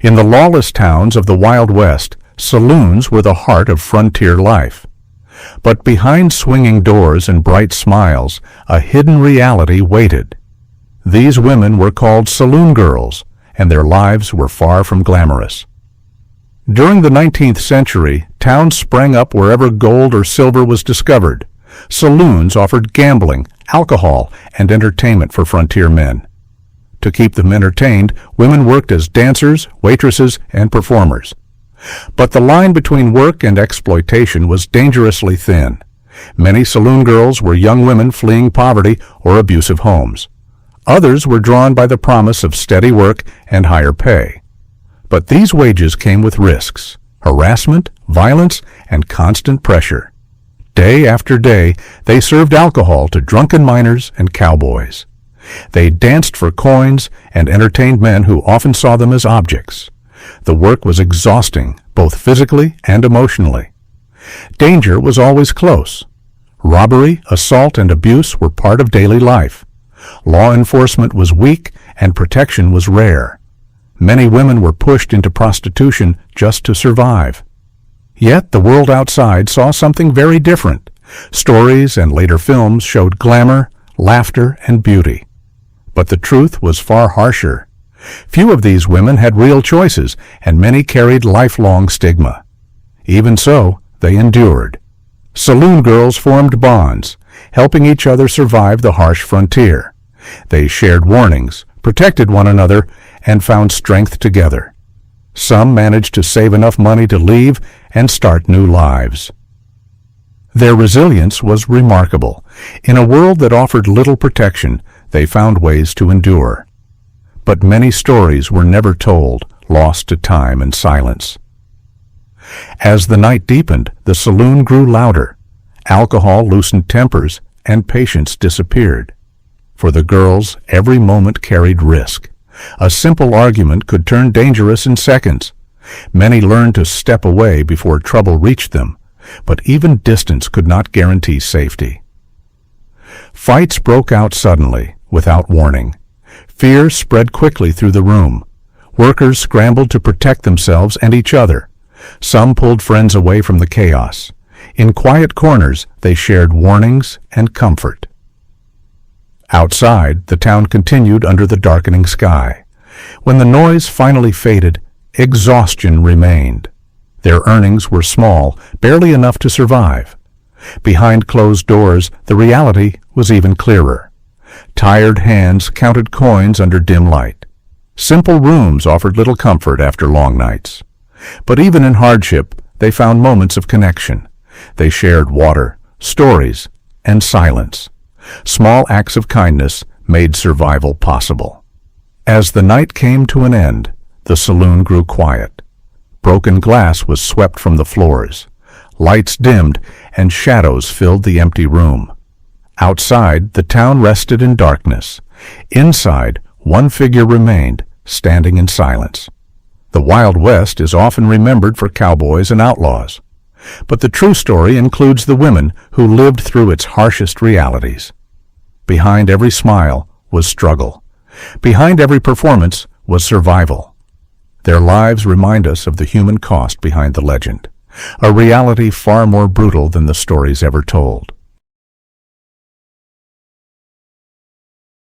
In the lawless towns of the Wild West, saloons were the heart of frontier life. But behind swinging doors and bright smiles, a hidden reality waited. These women were called saloon girls, and their lives were far from glamorous. During the 19th century, towns sprang up wherever gold or silver was discovered. Saloons offered gambling, alcohol, and entertainment for frontier men. To keep them entertained, women worked as dancers, waitresses, and performers. But the line between work and exploitation was dangerously thin. Many saloon girls were young women fleeing poverty or abusive homes. Others were drawn by the promise of steady work and higher pay. But these wages came with risks, harassment, violence, and constant pressure. Day after day, they served alcohol to drunken miners and cowboys. They danced for coins and entertained men who often saw them as objects. The work was exhausting, both physically and emotionally. Danger was always close. Robbery, assault, and abuse were part of daily life. Law enforcement was weak and protection was rare. Many women were pushed into prostitution just to survive. Yet the world outside saw something very different. Stories and later films showed glamour, laughter, and beauty. But the truth was far harsher. Few of these women had real choices, and many carried lifelong stigma. Even so, they endured. Saloon girls formed bonds, helping each other survive the harsh frontier. They shared warnings, protected one another, and found strength together. Some managed to save enough money to leave and start new lives. Their resilience was remarkable. In a world that offered little protection, they found ways to endure. But many stories were never told, lost to time and silence. As the night deepened, the saloon grew louder. Alcohol loosened tempers, and patience disappeared. For the girls, every moment carried risk. A simple argument could turn dangerous in seconds. Many learned to step away before trouble reached them, but even distance could not guarantee safety. Fights broke out suddenly, without warning. Fear spread quickly through the room. Workers scrambled to protect themselves and each other. Some pulled friends away from the chaos. In quiet corners, they shared warnings and comfort. Outside, the town continued under the darkening sky. When the noise finally faded, exhaustion remained. Their earnings were small, barely enough to survive. Behind closed doors, the reality was even clearer. Tired hands counted coins under dim light. Simple rooms offered little comfort after long nights. But even in hardship, they found moments of connection. They shared water, stories, and silence. Small acts of kindness made survival possible. As the night came to an end, the saloon grew quiet. Broken glass was swept from the floors. Lights dimmed, and shadows filled the empty room. Outside, the town rested in darkness. Inside, one figure remained, standing in silence. The Wild West is often remembered for cowboys and outlaws. But the true story includes the women who lived through its harshest realities. Behind every smile was struggle. Behind every performance was survival. Their lives remind us of the human cost behind the legend, a reality far more brutal than the stories ever told.